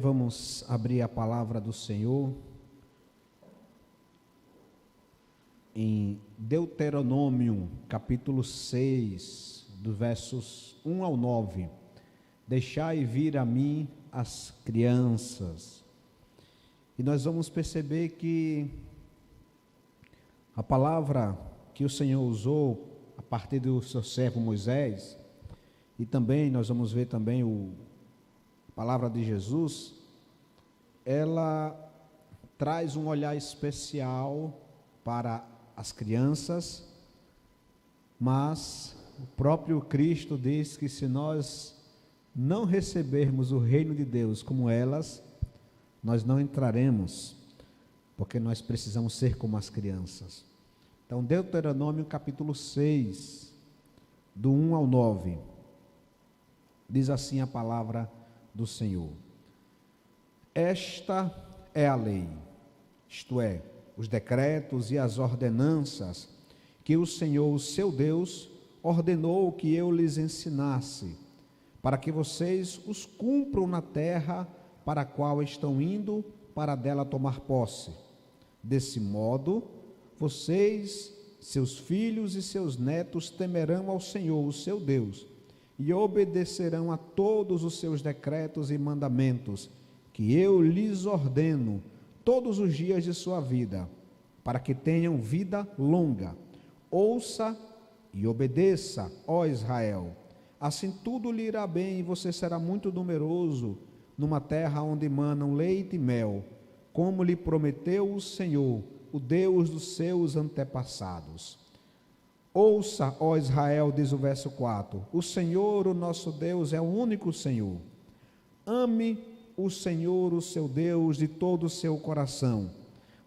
Vamos abrir a palavra do Senhor em Deuteronômio, capítulo 6, dos versos 1 ao 9. Deixai vir a mim as crianças. E nós vamos perceber que a palavra que o Senhor usou a partir do seu servo Moisés, e também nós vamos ver também a palavra de Jesus, ela traz um olhar especial para as crianças, mas o próprio Cristo diz que se nós não recebermos o reino de Deus como elas, nós não entraremos, porque nós precisamos ser como as crianças. Então, Deuteronômio capítulo 6, do 1 ao 9, diz assim a palavra do Senhor: esta é a lei, isto é, os decretos e as ordenanças que o Senhor, o seu Deus, ordenou que eu lhes ensinasse, para que vocês os cumpram na terra para a qual estão indo, para dela tomar posse. Desse modo, vocês, seus filhos e seus netos temerão ao Senhor, o seu Deus, e obedecerão a todos os seus decretos e mandamentos, que eu lhes ordeno todos os dias de sua vida, para que tenham vida longa. Ouça e obedeça, ó Israel, assim tudo lhe irá bem, e você será muito numeroso, numa terra onde manam leite e mel, como lhe prometeu o Senhor, o Deus dos seus antepassados. Ouça, ó Israel, diz o verso 4, o Senhor, o nosso Deus, é o único Senhor. Ame o Senhor, o seu Deus, de todo o seu coração,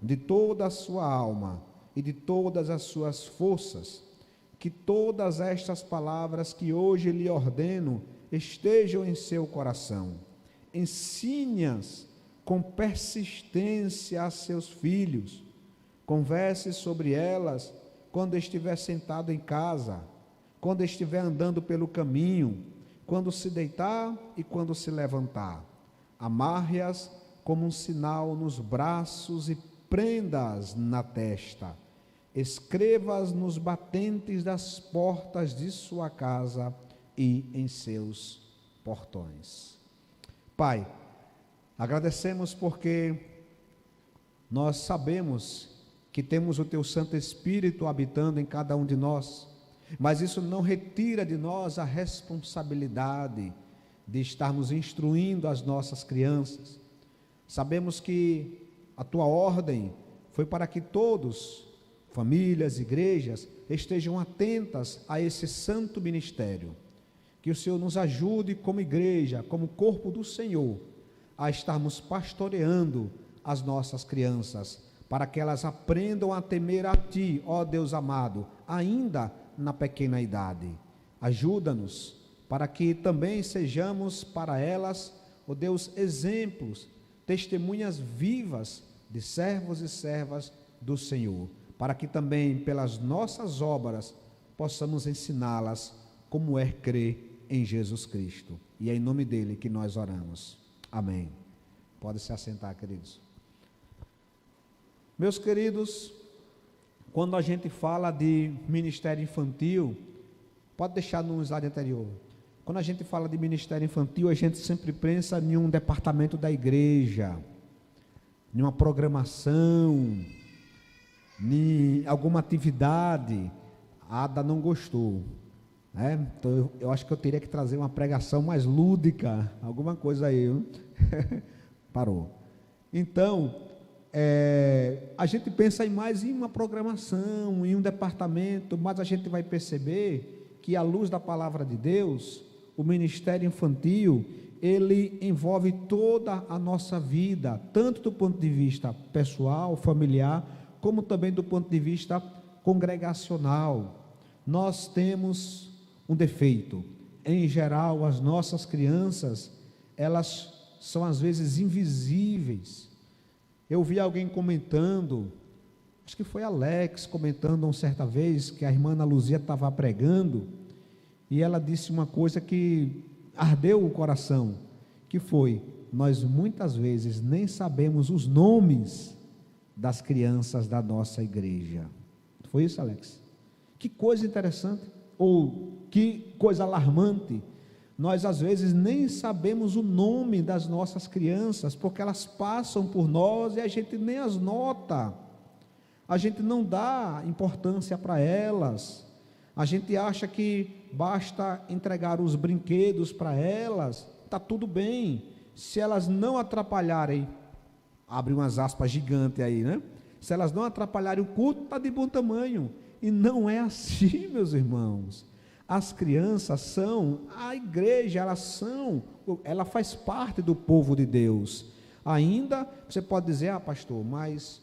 de toda a sua alma e de todas as suas forças. Que todas estas palavras que hoje lhe ordeno estejam em seu coração. Ensine-as com persistência a seus filhos. Converse sobre elas quando estiver sentado em casa, quando estiver andando pelo caminho, quando se deitar e quando se levantar. Amarre-as como um sinal nos braços e prenda-as na testa. Escreva-as nos batentes das portas de sua casa e em seus portões. Pai, agradecemos porque nós sabemos que temos o Teu Santo Espírito habitando em cada um de nós, mas isso não retira de nós a responsabilidade de estarmos instruindo as nossas crianças. Sabemos que a Tua ordem foi para que todos, famílias, igrejas, estejam atentas a esse santo ministério. Que o Senhor nos ajude como igreja, como corpo do Senhor, a estarmos pastoreando as nossas crianças, para que elas aprendam a temer a Ti, ó Deus amado, ainda na pequena idade. Ajuda-nos para que também sejamos para elas, ó Deus, exemplos, testemunhas vivas de servos e servas do Senhor, para que também pelas nossas obras possamos ensiná-las como é crer em Jesus Cristo. E é em nome dele que nós oramos. Amém. Pode se assentar, queridos. Meus queridos, quando a gente fala de ministério infantil, pode deixar no slide anterior. Quando a gente fala de ministério infantil, a gente sempre pensa em um departamento da igreja, em uma programação, em alguma atividade. A Ada não gostou, né? Então eu acho que eu teria que trazer uma pregação mais lúdica, alguma coisa aí. Parou. Então, a gente pensa mais em uma programação, em um departamento, mas a gente vai perceber que, à luz da palavra de Deus, o ministério infantil, ele envolve toda a nossa vida, tanto do ponto de vista pessoal, familiar, como também do ponto de vista congregacional. Nós temos um defeito. Em geral, as nossas crianças, elas são às vezes invisíveis. Eu vi alguém comentando, acho que foi Alex comentando uma certa vez, que a irmã Ana Luzia estava pregando, e ela disse uma coisa que ardeu o coração, que foi: nós muitas vezes nem sabemos os nomes das crianças da nossa igreja. Foi isso, Alex? Que coisa interessante, ou que coisa alarmante. Nós às vezes nem sabemos o nome das nossas crianças, porque elas passam por nós e a gente nem as nota, a gente não dá importância para elas, a gente acha que basta entregar os brinquedos para elas, está tudo bem, se elas não atrapalharem, abre umas aspas gigantes aí, né? Se elas não atrapalharem o culto, está de bom tamanho, e não é assim, meus irmãos. As crianças são a igreja, ela faz parte do povo de Deus. Ainda, você pode dizer, pastor, mas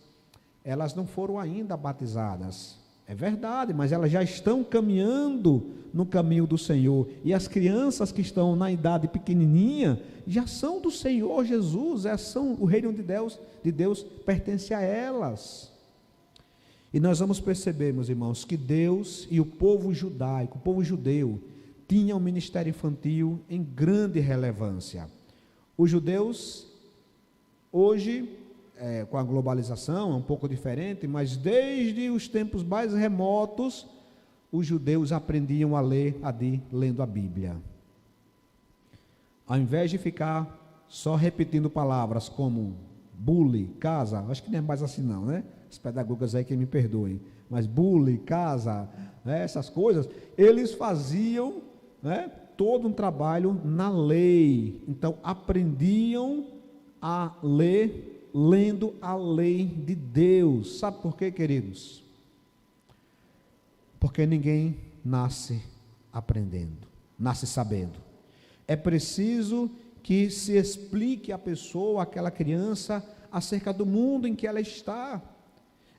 elas não foram ainda batizadas. É verdade, mas elas já estão caminhando no caminho do Senhor. E as crianças que estão na idade pequenininha, já são do Senhor Jesus, o reino de Deus pertence a elas. E nós vamos perceber, meus irmãos, que Deus e o povo judaico, o povo judeu, tinham um ministério infantil em grande relevância. Os judeus, hoje, com a globalização, é um pouco diferente, mas desde os tempos mais remotos, os judeus aprendiam a ler lendo a Bíblia. Ao invés de ficar só repetindo palavras como bule, casa, acho que não é mais assim não, né? Os pedagogas aí que me perdoem, mas bule, casa, essas coisas, eles faziam, todo um trabalho na lei. Então aprendiam a ler, lendo a lei de Deus. Sabe por quê, queridos? Porque ninguém nasce aprendendo, nasce sabendo. É preciso que se explique à pessoa, àquela criança, acerca do mundo em que ela está.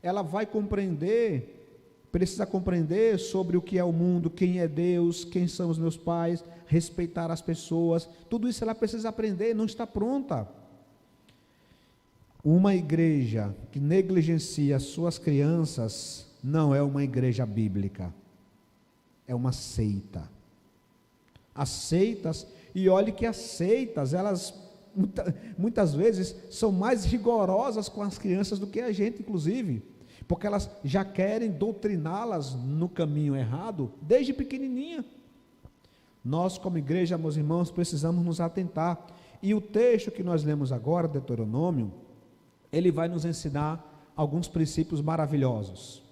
Ela vai compreender, precisa compreender sobre o que é o mundo, quem é Deus, quem são os meus pais, respeitar as pessoas, tudo isso ela precisa aprender, não está pronta. Uma igreja que negligencia as suas crianças não é uma igreja bíblica, é uma seita. As seitas, e olhe que as seitas, elas muitas vezes são mais rigorosas com as crianças do que a gente, inclusive, porque elas já querem doutriná-las no caminho errado desde pequenininha. Nós, como igreja, meus irmãos, precisamos nos atentar. E o texto que nós lemos agora, Deuteronômio, ele vai nos ensinar alguns princípios maravilhosos.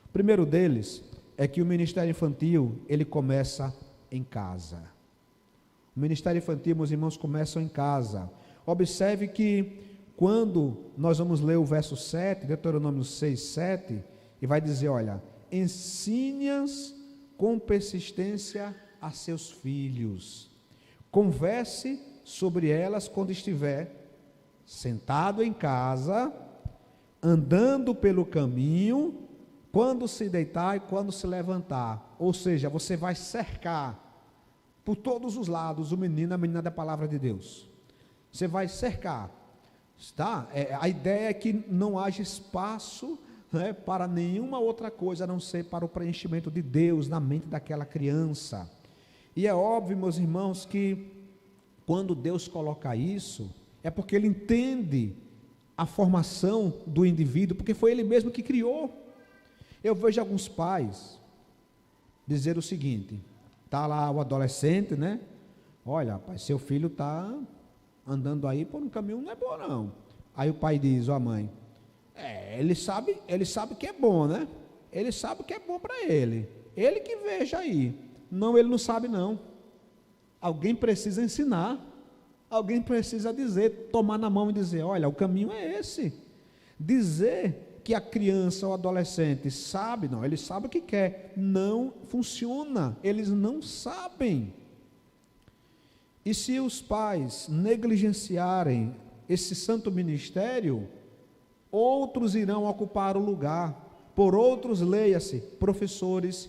O primeiro deles é que o ministério infantil, ele começa em casa. O ministério infantil, meus irmãos, começa em casa. Observe que quando nós vamos ler o verso 7, Deuteronômio 6, 7, e vai dizer, olha, ensine-as com persistência a seus filhos, converse sobre elas quando estiver sentado em casa, andando pelo caminho, quando se deitar e quando se levantar. Ou seja, você vai cercar por todos os lados o menino, a menina da palavra de Deus. Você vai cercar, tá? A ideia é que não haja espaço, para nenhuma outra coisa a não ser para o preenchimento de Deus na mente daquela criança. E é óbvio, meus irmãos, que quando Deus coloca isso, é porque Ele entende a formação do indivíduo, porque foi Ele mesmo que criou. Eu vejo alguns pais dizer o seguinte: está lá o adolescente, né? Olha, pai, seu filho está andando aí por um caminho não é bom não. Aí o pai diz, ó mãe, ele sabe que é bom, né? Ele sabe que é bom para ele que veja aí. Não, ele não sabe não. Alguém precisa ensinar, alguém precisa dizer, tomar na mão e dizer, olha, o caminho é esse. Dizer que a criança ou adolescente sabe, não, ele sabe o que quer, não funciona, eles não sabem. E se os pais negligenciarem esse santo ministério, outros irão ocupar o lugar. Por outros, leia-se, professores,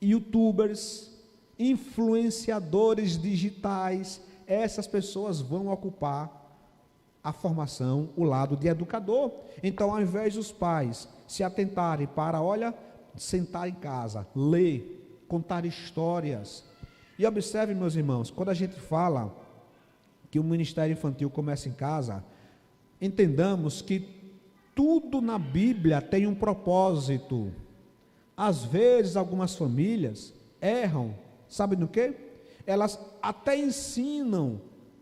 youtubers, influenciadores digitais, essas pessoas vão ocupar a formação, o lado de educador. Então, ao invés dos pais se atentarem para, olha, sentar em casa, ler, contar histórias. E observe, meus irmãos, quando a gente fala que o ministério infantil começa em casa, entendamos que tudo na Bíblia tem um propósito. Às vezes, algumas famílias erram, sabe no quê? Elas até ensinam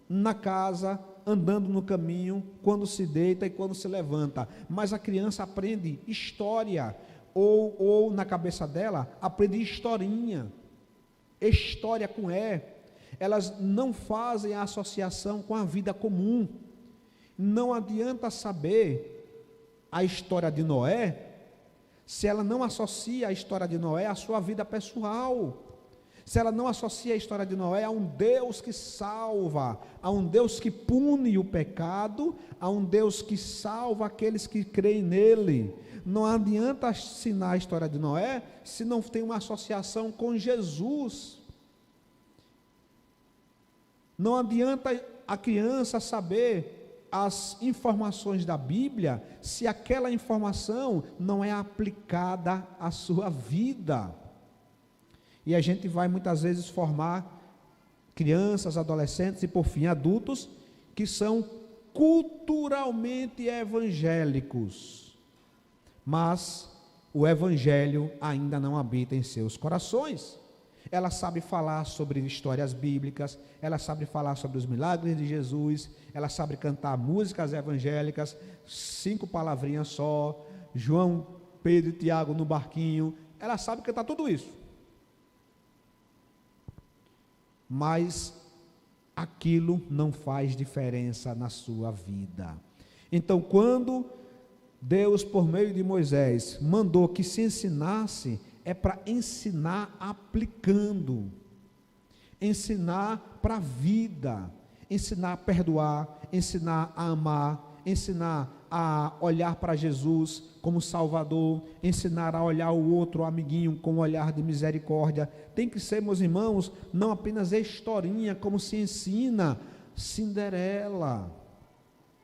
na casa, andando no caminho, quando se deita e quando se levanta, mas a criança aprende história, ou na cabeça dela, aprende historinha, história com elas não fazem a associação com a vida comum. Não adianta saber a história de Noé, se ela não associa a história de Noé à sua vida pessoal, se ela não associa a história de Noé a um Deus que salva, a um Deus que pune o pecado, a um Deus que salva aqueles que creem nele. Não adianta ensinar a história de Noé se não tem uma associação com Jesus. Não adianta a criança saber as informações da Bíblia se aquela informação não é aplicada à sua vida. E a gente vai muitas vezes formar crianças, adolescentes e por fim adultos que são culturalmente evangélicos, mas o evangelho ainda não habita em seus corações. Ela sabe falar sobre histórias bíblicas, ela sabe falar sobre os milagres de Jesus, ela sabe cantar músicas evangélicas, 5 palavrinhas só, João, Pedro e Tiago no barquinho, ela sabe cantar tudo isso. Mas aquilo não faz diferença na sua vida. Então, quando Deus, por meio de Moisés, mandou que se ensinasse, é para ensinar aplicando, ensinar para a vida, ensinar a perdoar, ensinar a amar, ensinar a olhar para Jesus como Salvador, ensinar a olhar o outro, o amiguinho, com um olhar de misericórdia. Tem que ser, meus irmãos, não apenas historinha, como se ensina Cinderela,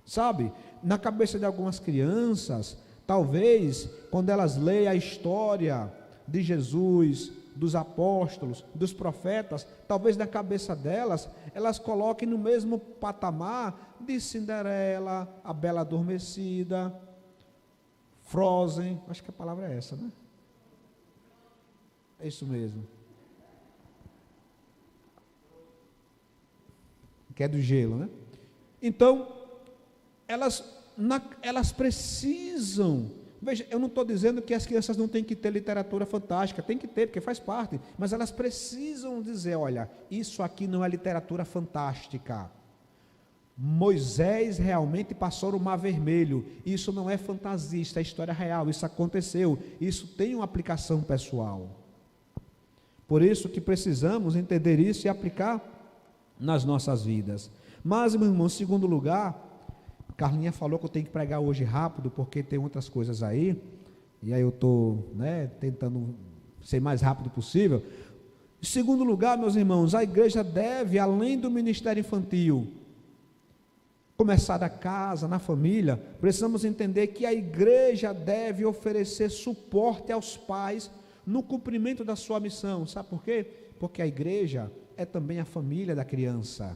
sabe? Na cabeça de algumas crianças, talvez, quando elas leem a história de Jesus, dos apóstolos, dos profetas, talvez na cabeça delas, elas coloquem no mesmo patamar de Cinderela, a Bela Adormecida, Frozen, acho que a palavra é essa, né? É isso mesmo. Que é do gelo, né? Então, elas precisam. Veja, eu não estou dizendo que as crianças não têm que ter literatura fantástica, tem que ter, porque faz parte, mas elas precisam dizer, olha, isso aqui não é literatura fantástica. Moisés realmente passou o Mar Vermelho, isso não é fantasia, isso é história real, isso aconteceu, isso tem uma aplicação pessoal. Por isso que precisamos entender isso e aplicar nas nossas vidas. Mas, meu irmão, em segundo lugar, Carlinha falou que eu tenho que pregar hoje rápido, porque tem outras coisas aí, e aí eu estou tentando ser mais rápido possível. Em segundo lugar, meus irmãos, a igreja deve, além do ministério infantil, começar da casa, na família, precisamos entender que a igreja deve oferecer suporte aos pais no cumprimento da sua missão. Sabe por quê? Porque a igreja é também a família da criança,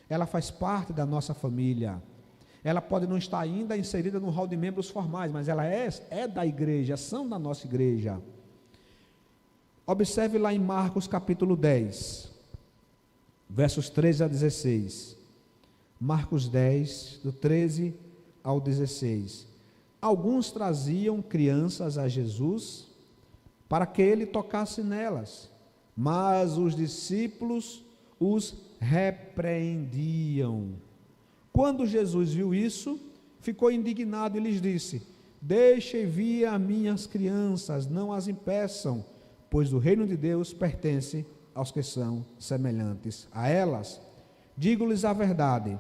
ela faz parte da nossa família. Ela pode não estar ainda inserida no hall de membros formais, mas ela é da igreja, são da nossa igreja. Observe lá em Marcos capítulo 10, versos 13 a 16. Marcos 10, do 13 ao 16. Alguns traziam crianças a Jesus para que ele tocasse nelas, mas os discípulos os repreendiam. Quando Jesus viu isso, ficou indignado e lhes disse: deixem vir a minhas crianças, não as impeçam, pois o reino de Deus pertence aos que são semelhantes a elas. Digo-lhes a verdade: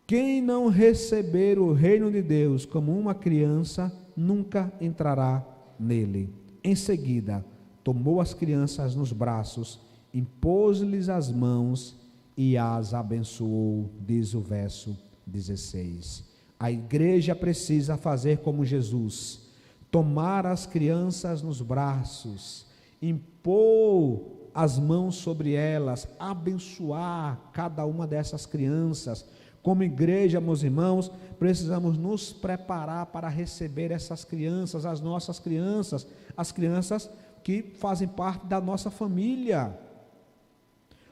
quem não receber o reino de Deus como uma criança, nunca entrará nele. Em seguida, tomou as crianças nos braços, impôs-lhes as mãos e as abençoou, diz o verso 16. A igreja precisa fazer como Jesus, tomar as crianças nos braços, impor as mãos sobre elas, abençoar cada uma dessas crianças. Como igreja, meus irmãos, precisamos nos preparar para receber essas crianças, as nossas crianças, as crianças que fazem parte da nossa família.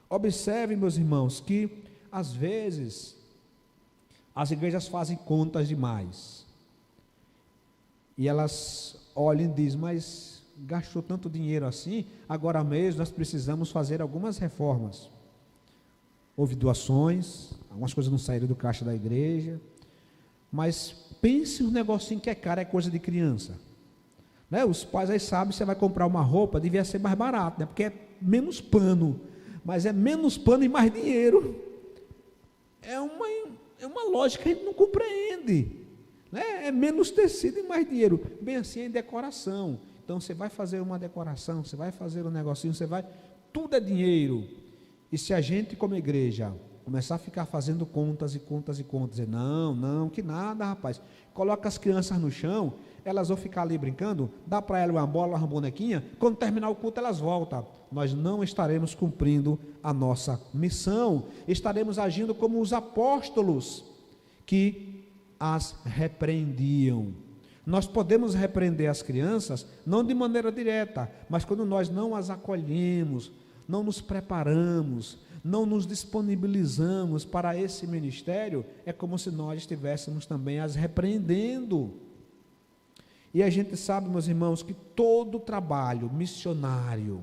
Observem, meus irmãos, que às vezes as igrejas fazem contas demais. E elas olham e dizem, mas gastou tanto dinheiro assim, agora mesmo nós precisamos fazer algumas reformas. Houve doações, algumas coisas não saíram do caixa da igreja, mas pense um negocinho que é caro, é coisa de criança. Né? Os pais aí sabem, você vai comprar uma roupa, devia ser mais barato, né? Porque é menos pano, mas é menos pano e mais dinheiro. É uma lógica que a gente não compreende. Né? É menos tecido e mais dinheiro. Bem assim é em decoração. Então você vai fazer uma decoração, você vai fazer um negocinho, tudo é dinheiro. E se a gente como igreja começar a ficar fazendo contas e contas e contas, dizer, não, que nada, rapaz, coloca as crianças no chão, elas vão ficar ali brincando, dá para elas uma bola, uma bonequinha, quando terminar o culto elas voltam. Nós não estaremos cumprindo a nossa missão, estaremos agindo como os apóstolos que as repreendiam. Nós podemos repreender as crianças, não de maneira direta, mas quando nós não as acolhemos, não nos preparamos, não nos disponibilizamos para esse ministério, é como se nós estivéssemos também as repreendendo. E a gente sabe, meus irmãos, que todo trabalho missionário,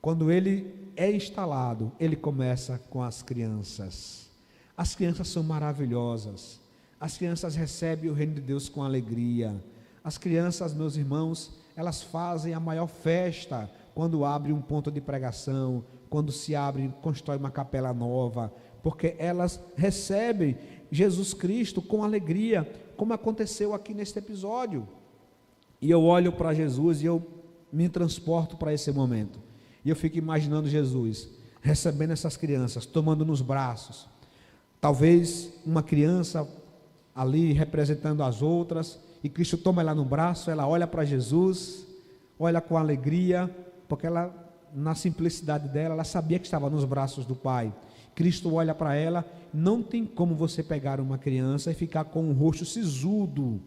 quando ele é instalado, ele começa com as crianças. As crianças são maravilhosas. As crianças recebem o reino de Deus com alegria. As crianças, meus irmãos, elas fazem a maior festa quando abre um ponto de pregação, quando se abre, constrói uma capela nova, porque elas recebem Jesus Cristo com alegria, como aconteceu aqui neste episódio. E eu olho para Jesus e eu me transporto para esse momento. E eu fico imaginando Jesus recebendo essas crianças, tomando nos braços. Talvez uma criança ali representando as outras, e Cristo toma ela no braço, ela olha para Jesus, olha com alegria, porque ela, na simplicidade dela, ela sabia que estava nos braços do Pai. Cristo olha para ela, não tem como você pegar uma criança e ficar com um rosto sisudo,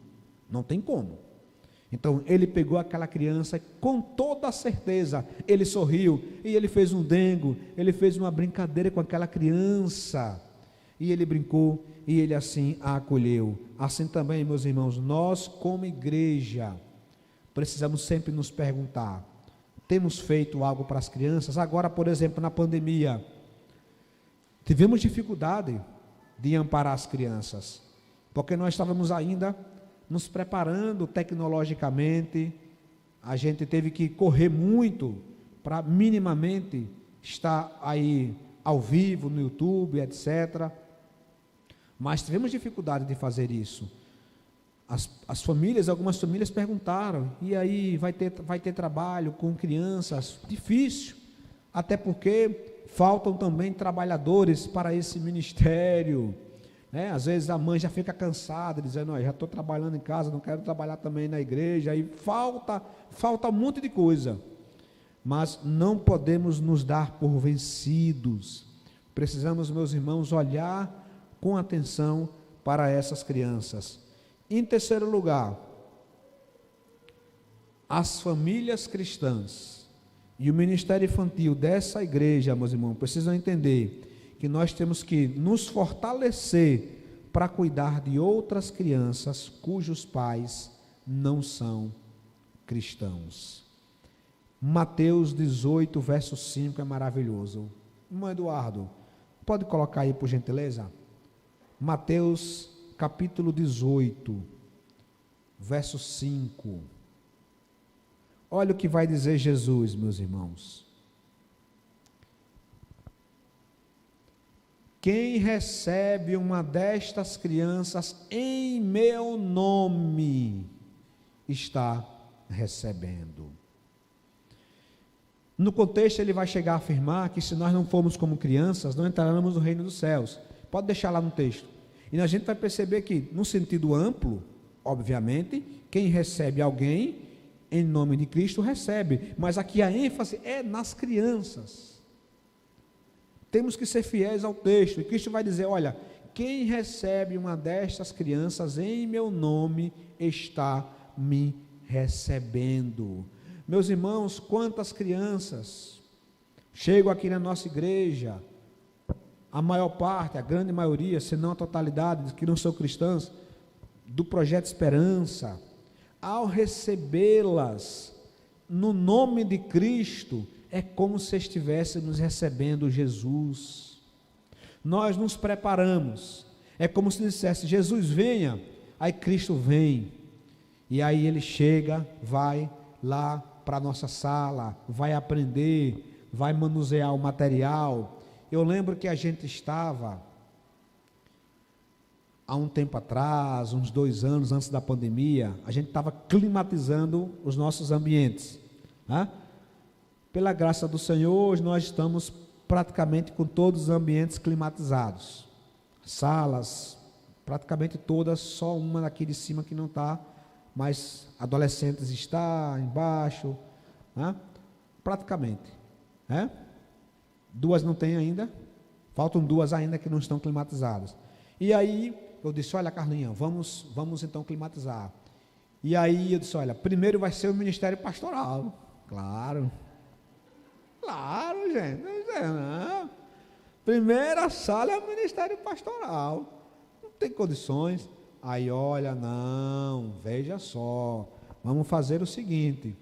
não tem como. Então ele pegou aquela criança, com toda a certeza, ele sorriu, e ele fez um dengo, ele fez uma brincadeira com aquela criança, e ele brincou, e ele assim a acolheu. Assim também, meus irmãos, nós como igreja, precisamos sempre nos perguntar, temos feito algo para as crianças? Agora, por exemplo, na pandemia, tivemos dificuldade de amparar as crianças, porque nós estávamos ainda nos preparando tecnologicamente, a gente teve que correr muito para minimamente estar aí ao vivo no YouTube, etc. Mas tivemos dificuldade de fazer isso. As famílias, algumas famílias perguntaram, e aí vai ter trabalho com crianças? Difícil, até porque faltam também trabalhadores para esse ministério, né? Às vezes a mãe já fica cansada, dizendo, já estou trabalhando em casa, não quero trabalhar também na igreja, aí falta um monte de coisa, mas não podemos nos dar por vencidos, precisamos, meus irmãos, olhar com atenção para essas crianças. Em terceiro lugar, as famílias cristãs e o ministério infantil dessa igreja, meus irmãos, precisam entender que nós temos que nos fortalecer para cuidar de outras crianças cujos pais não são cristãos. Mateus 18, verso 5 é maravilhoso. Irmão Eduardo, pode colocar aí por gentileza? Mateus capítulo 18, verso 5. Olha o que vai dizer Jesus, meus irmãos. Quem recebe uma destas crianças em meu nome, está recebendo. No contexto, ele vai chegar a afirmar que se nós não formos como crianças, não entraremos no reino dos céus. Pode deixar lá no texto. E a gente vai perceber que, no sentido amplo, obviamente, quem recebe alguém em nome de Cristo recebe, mas aqui a ênfase é nas crianças. Temos que ser fiéis ao texto, e Cristo vai dizer: olha, quem recebe uma destas crianças em meu nome está me recebendo. Meus irmãos, quantas crianças chegam aqui na nossa igreja, a maior parte, a grande maioria, se não a totalidade, que não são cristãs, do Projeto Esperança, ao recebê-las no nome de Cristo, é como se estivéssemos recebendo Jesus. Nós nos preparamos, é como se dissesse: Jesus venha, aí Cristo vem, e aí ele chega, vai lá para a nossa sala, vai aprender, vai manusear o material. Eu lembro que a gente estava, há um tempo atrás, uns 2 anos antes da pandemia, a gente estava climatizando os nossos ambientes, né? Pela graça do Senhor, hoje nós estamos praticamente com todos os ambientes climatizados, salas, praticamente todas, só uma daqui de cima que não está, mas adolescentes está embaixo, né? Praticamente, né? 2 não tem ainda, faltam 2 ainda que não estão climatizadas. E aí eu disse: olha, Carlinha, vamos então climatizar. E aí eu disse: olha, primeiro vai ser o ministério pastoral. Claro, gente, não. Primeira sala é o ministério pastoral, não tem condições. Aí, olha, não, veja só, vamos fazer o seguinte: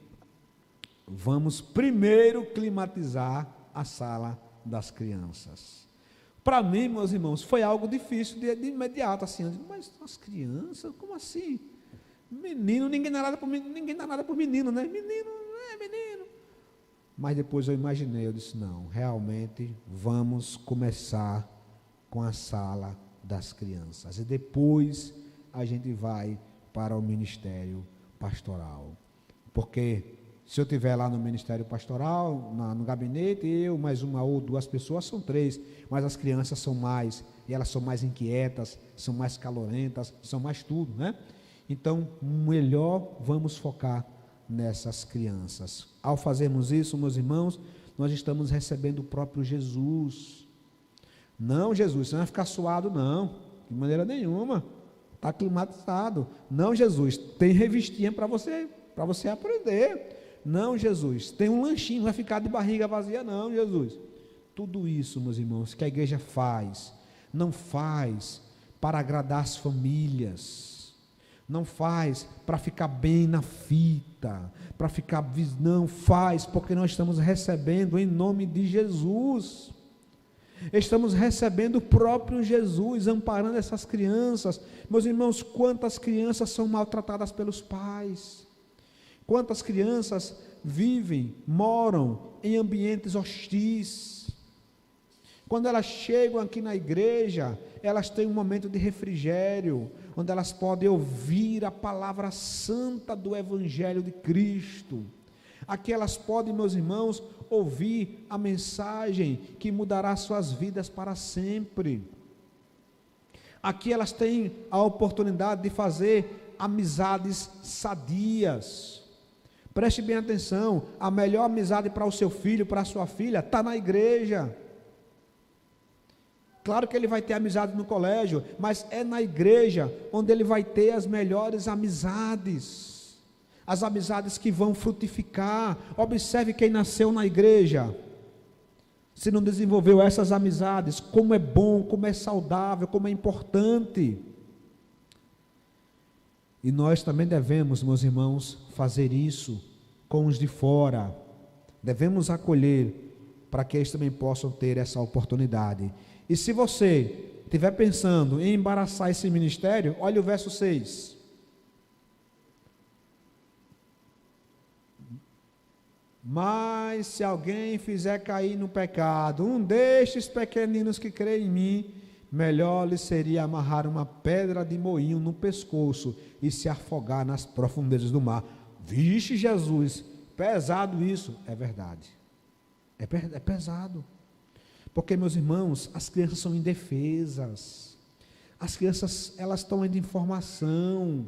vamos primeiro climatizar a sala das crianças. Para mim, meus irmãos, foi algo difícil de imediato, assim, eu digo: mas as crianças, como assim? Menino, ninguém dá nada por menino, né? Menino, não é menino. Mas depois eu imaginei, eu disse: não, realmente vamos começar com a sala das crianças, e depois a gente vai para o ministério pastoral, porque se eu estiver lá no ministério pastoral, no gabinete, eu mais 1 ou 2 pessoas, são 3, mas as crianças são mais, e elas são mais inquietas, são mais calorentas, são mais tudo, né? Então, melhor vamos focar nessas crianças. Ao fazermos isso, meus irmãos, nós estamos recebendo o próprio Jesus. Não, Jesus, você não vai ficar suado, não, de maneira nenhuma, está climatizado. Não, Jesus, tem revistinha para você aprender. Não, Jesus, tem um lanchinho, não vai ficar de barriga vazia, não, Jesus. Tudo isso, meus irmãos, que a igreja faz, não faz para agradar as famílias, não faz para ficar bem na fita, não faz porque nós estamos recebendo em nome de Jesus. Estamos recebendo o próprio Jesus, amparando essas crianças. Meus irmãos, quantas crianças são maltratadas pelos pais? Quantas crianças vivem, moram em ambientes hostis? Quando elas chegam aqui na igreja, elas têm um momento de refrigério, onde elas podem ouvir a palavra santa do Evangelho de Cristo. Aqui elas podem, meus irmãos, ouvir a mensagem que mudará suas vidas para sempre. Aqui elas têm a oportunidade de fazer amizades sadias. Preste bem atenção: a melhor amizade para o seu filho, para a sua filha, está na igreja. Claro que ele vai ter amizade no colégio, mas é na igreja onde ele vai ter as melhores amizades, as amizades que vão frutificar. Observe quem nasceu na igreja, se não desenvolveu essas amizades, como é bom, como é saudável, como é importante. E nós também devemos, meus irmãos, fazer isso com os de fora. Devemos acolher para que eles também possam ter essa oportunidade. E se você estiver pensando em embaraçar esse ministério, olha o verso 6. Mas se alguém fizer cair no pecado um destes pequeninos que creem em mim, melhor lhe seria amarrar uma pedra de moinho no pescoço e se afogar nas profundezas do mar. Vixe, Jesus, pesado isso. É verdade, é pesado, porque, meus irmãos, as crianças são indefesas, as crianças, elas estão em formação,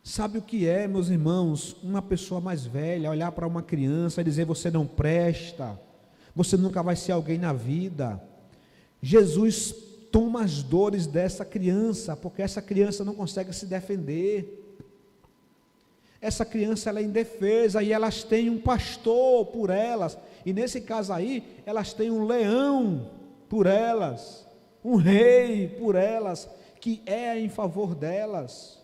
Sabe o que é, meus irmãos, uma pessoa mais velha olhar para uma criança e dizer: você não presta, você nunca vai ser alguém na vida? Jesus toma as dores dessa criança, porque essa criança não consegue se defender. Essa criança, ela é indefesa, e elas têm um pastor por elas, e nesse caso aí, elas têm um leão por elas, um rei por elas, que é em favor delas.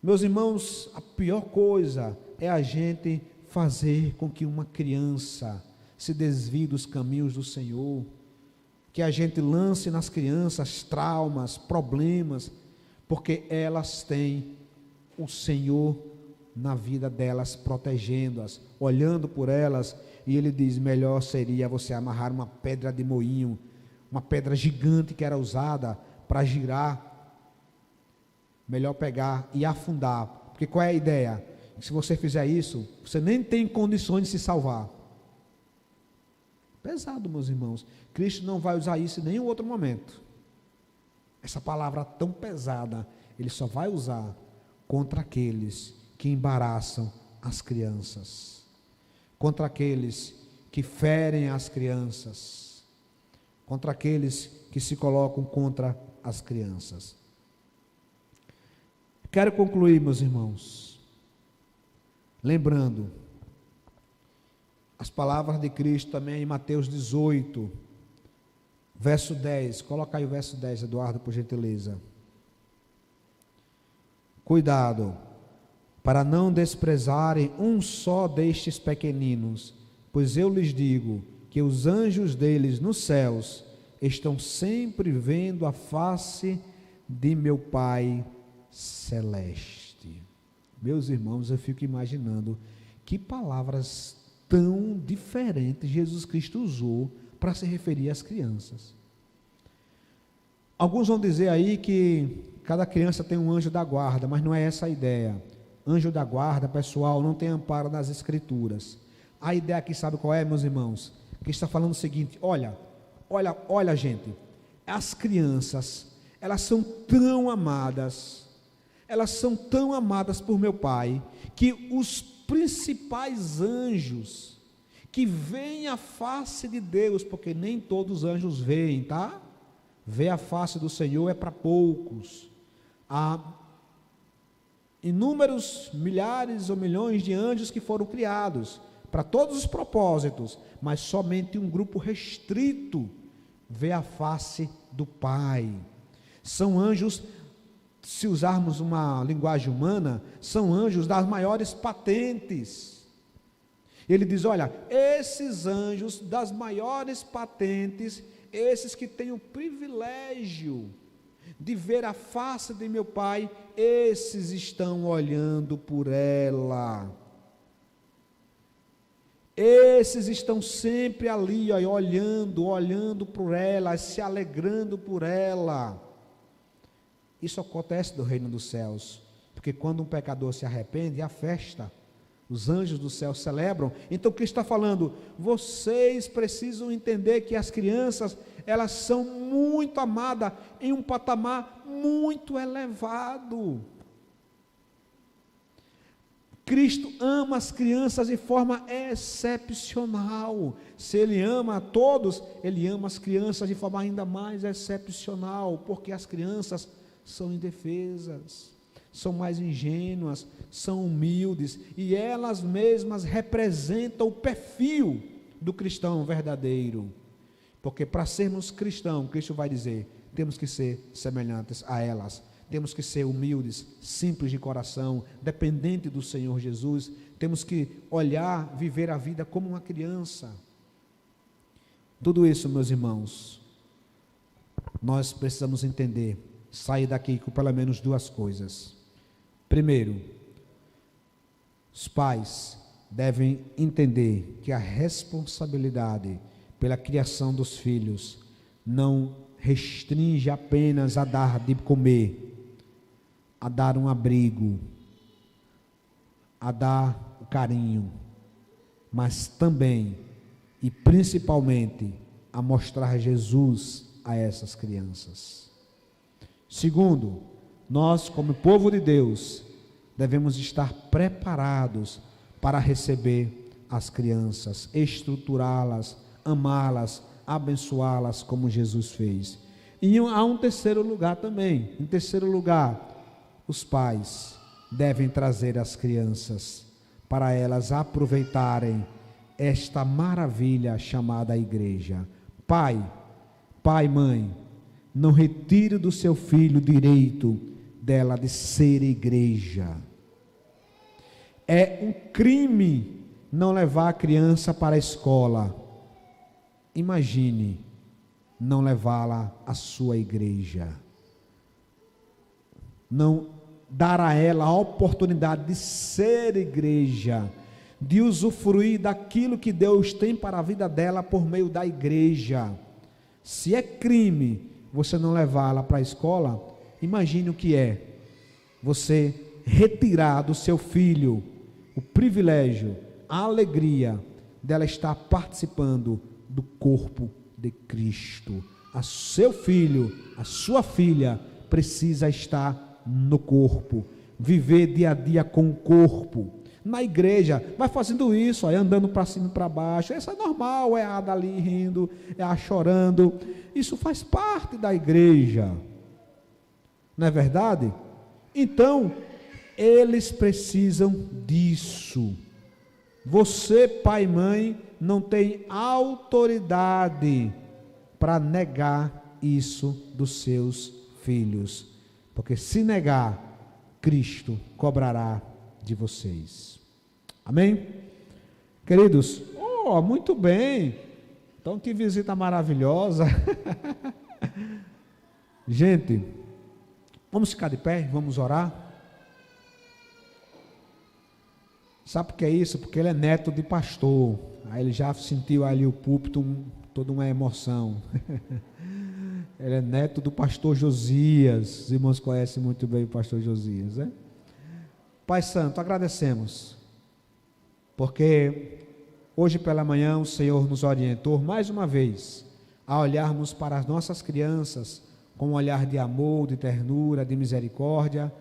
Meus irmãos, a pior coisa é a gente fazer com que uma criança se desvie dos caminhos do Senhor, que a gente lance nas crianças traumas, problemas, porque elas têm o Senhor na vida delas, protegendo-as, olhando por elas, e Ele diz: melhor seria você amarrar uma pedra de moinho, uma pedra gigante que era usada para girar, melhor pegar e afundar, porque qual é a ideia? Se você fizer isso, você nem tem condições de se salvar. Pesado, meus irmãos. Cristo não vai usar isso em nenhum outro momento. Essa palavra tão pesada, Ele só vai usar contra aqueles que embaraçam as crianças, contra aqueles que ferem as crianças, contra aqueles que se colocam contra as crianças. Quero concluir, meus irmãos, lembrando as palavras de Cristo também em Mateus 18, verso 10, coloca aí o verso 10, Eduardo, por gentileza. Cuidado, para não desprezarem um só destes pequeninos, pois eu lhes digo que os anjos deles nos céus estão sempre vendo a face de meu Pai celeste. Meus irmãos, eu fico imaginando que palavras tão diferentes Jesus Cristo usou para se referir às crianças. Alguns vão dizer aí que cada criança tem um anjo da guarda, mas não é essa a ideia. Anjo da guarda, pessoal, não tem amparo nas Escrituras. A ideia aqui, sabe qual é, meus irmãos? Que está falando o seguinte: olha, gente, as crianças, elas são tão amadas por meu Pai, que os principais anjos que veem a face de Deus, porque nem todos os anjos veem, tá? Ver a face do Senhor é para poucos. Há inúmeros milhares ou milhões de anjos que foram criados para todos os propósitos, mas somente um grupo restrito vê a face do Pai. São anjos, se usarmos uma linguagem humana, são anjos das maiores patentes. Ele diz: olha, esses anjos das maiores patentes, esses que têm o privilégio de ver a face de meu Pai, esses estão olhando por ela. Esses estão sempre ali, ó, olhando por ela, se alegrando por ela. Isso acontece no reino dos céus, porque quando um pecador se arrepende, há festa. Os anjos do céu celebram. Então o que está falando? Vocês precisam entender que as crianças, elas são muito amadas em um patamar muito elevado. Cristo ama as crianças de forma excepcional. Se Ele ama a todos, Ele ama as crianças de forma ainda mais excepcional, porque as crianças são indefesas, são mais ingênuas, são humildes, e elas mesmas representam o perfil do cristão verdadeiro, porque para sermos cristãos, Cristo vai dizer, temos que ser semelhantes a elas, temos que ser humildes, simples de coração, dependente do Senhor Jesus, temos que olhar, viver a vida como uma criança. Tudo isso, meus irmãos, nós precisamos entender, sair daqui com pelo menos duas coisas. Primeiro, os pais devem entender que a responsabilidade pela criação dos filhos não restringe apenas a dar de comer, a dar um abrigo, a dar o carinho, mas também e principalmente a mostrar Jesus a essas crianças. Segundo, nós, como povo de Deus, devemos estar preparados para receber as crianças, estruturá-las, amá-las, abençoá-las como Jesus fez. E há um terceiro lugar também. Em terceiro lugar, os pais devem trazer as crianças para elas aproveitarem esta maravilha chamada igreja. Pai, mãe, não retire do seu filho o direito dela de ser igreja. É um crime não levar a criança para a escola. Imagine não levá-la à sua igreja. Não dar a ela a oportunidade de ser igreja, de usufruir daquilo que Deus tem para a vida dela por meio da igreja. Se é crime você não levá-la para a escola, imagine o que é você retirar do seu filho o privilégio, a alegria dela estar participando do corpo de Cristo. A seu filho, a sua filha precisa estar no corpo, viver dia a dia com o corpo. Na igreja, vai fazendo isso, aí andando para cima e para baixo, isso é normal, é a dali rindo, é a chorando, isso faz parte da igreja, não é verdade? Então, eles precisam disso. Você, pai e mãe, não tem autoridade para negar isso dos seus filhos, porque se negar, Cristo cobrará de vocês. Amém? Queridos, muito bem, então que visita maravilhosa. Gente, vamos ficar de pé, vamos orar. Sabe por que é isso? Porque ele é neto de pastor, aí ele já sentiu ali o púlpito, toda uma emoção. Ele é neto do pastor Josias, os irmãos conhecem muito bem o pastor Josias, né? Pai Santo, agradecemos, porque hoje pela manhã o Senhor nos orientou mais uma vez a olharmos para as nossas crianças com um olhar de amor, de ternura, de misericórdia,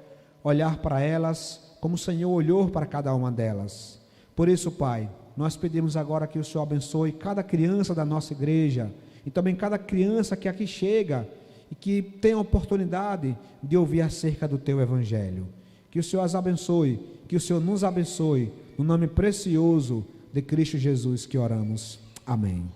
olhar para elas como o Senhor olhou para cada uma delas. Por isso, Pai, nós pedimos agora que o Senhor abençoe cada criança da nossa igreja e também cada criança que aqui chega e que tem a oportunidade de ouvir acerca do Teu Evangelho. Que o Senhor as abençoe, que o Senhor nos abençoe, no nome precioso de Cristo Jesus que oramos. Amém.